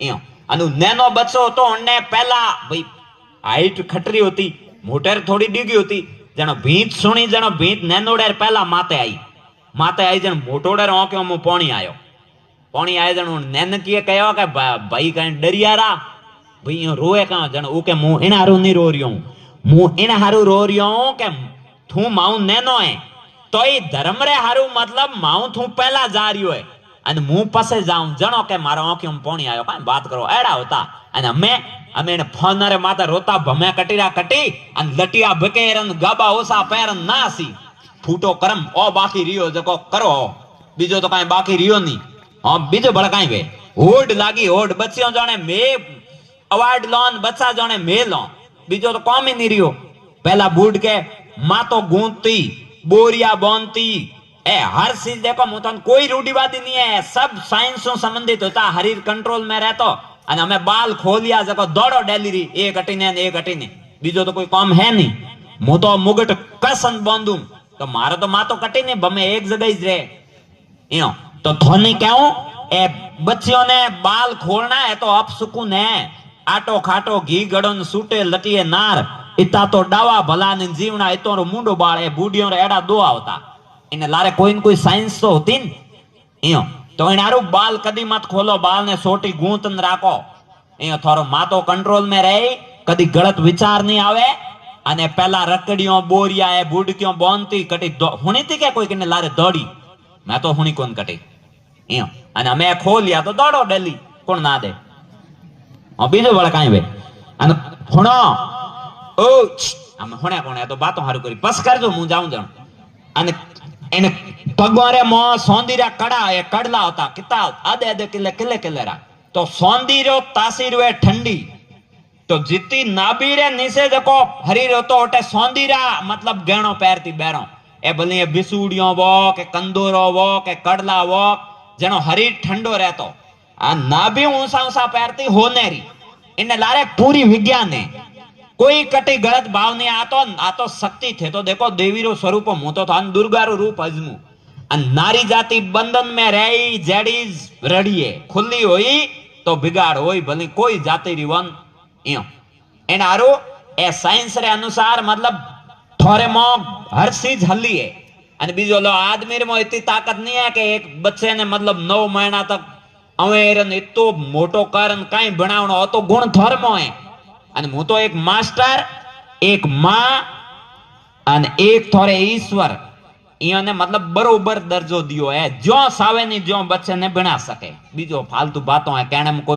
એમ અને નેનો બચ્ચો હતો ને પહેલા ભાઈ હાઈટ ખટરી હતી, મોટેર થોડી ડીગી હતી, જણો ભીંત સુણી જણો ભીંત નેનોડેર પહેલા માતે આવી જણ મોટોડેર ઓક્યો મુ પોણી આય જણ નેન કીએ કયો કે ભાઈ કઈ ડરિયારા ભાઈ રોए का जन ऊ के मुंह इन हारू नहीं रो रियो मुंह इन हारू रो रियो के थू माऊ नेनो है तो ई धर्म रे हारू मतलब माऊ थू पहला जा रियो है अने मुंह पसे जाऊं जणो के मारो आंखी में पोणी आयो काई बात करो एड़ा होता अने અમે એને ફોનરે માતા રોતા ભમે કટીરા કટી અને લટિયા ભકેરન ગાબા ઓસા પેરન નાસી ફૂટો કરમ ઓ બાકી रियो जको करो बीजो तो काई बाकी रियो नहीं हां बीजो बळ काई वे होड लागी होड बच्चियों जाने मे अवार्ड लोन बच्चा जाने मेलो बीजो तो कॉम ही नहीं रियो पहला बूढ़ के माँ तो गूंथती बोरिया बोनती ए हर चीज देखो मुतन कोई रूढ़िवादी नहीं है सब साइंस से संबंधित होता शरीर कंट्रोल में रहतो અને અમે બાલ ખોલિયા જકો દોડો ડેલીરી એક હટીને બીજો તો કોઈ કામ હે નહીં હું તો મુગટ કસન બાંધું તો મારે તો માતો કટીને બમે એક જગ્યાએ જ રહે યો તો ધોની કહું એ બચ્ચીઓને બાલ ખોલના है तो अपसुकून है आटो खाटो घी गड़न सूटे लटिए नार इता तो डावा भला ने जीवना इतो मुंडो बाळ ए बूढ़ियों रे एड़ा दो आवता इने लारे कोई न कोई साइंस तो होती न यो तो इनारू बाल कदी मत खोलो बाल ने सोटी गूंथन राखो यो थोरो मातो कंट्रोल में रहे कदी गलत विचार नहीं आवे अने पहला रकड़ियों बोरिया ए बूढ़कियों बोनती कटी हुणी थी के कोई कने लारे दौड़ी मैं तो हुणी कोन कटी यो अने मैं खोलिया तो दौड़ो डेली कोण ना दे बीजो बळ काई वे अने हुणो ओ हम हुणे कोणे तो बातो हारू करी बस करजो मु जाऊं जण अने એને પગવારે મો સોંદીરા કડા એ કડલા હતા કિતા આદે કિલે તો સોંદીરો તાસીરો એ ઠંડી તો જીતી નાબીરે નીસે જકો હરી રતો ઓટે સોંદીરા मतलब ગેણો પહેરતી બેરો એ ભલે એ બિસુડિયો वो કે કંદોરો वो કે કડલા वो જેનો હરી ઠંડો રહેતો આ નાબી ઊંસા પહેરતી હોનેરી એને લારે પૂરી વિज्ञान है कोई कटी गलत भाव नहीं आतो शक्ति थे तो देखो देवी रो स्वरूप मु तो थान दुर्गा रो रूप अजमू अन नारी जाति बंधन में रही जेडीज रड़िए खुली होई तो बिगाड़ होई भले कोई जाति रिवन यो एन आरो ए साइंस रे अनुसार मतलब थोरे मो हर चीज हल्ली है अन बीजो लो आदमी में इतनी ताकत नहीं है कि एक बच्चे ने मतलब 9 महीना तक अवेरन इतो मोटो करन काई बनावणो तो गुण धर्मो है અને હું તો એક માસ્ટર એક માં અને એક થોરે ઈશ્વર ઈયોને मतलब बरोबर दर्जो दियो है जो सावे नहीं जो बच्चे ने बना सके बीजो फालतू बातों है कहने में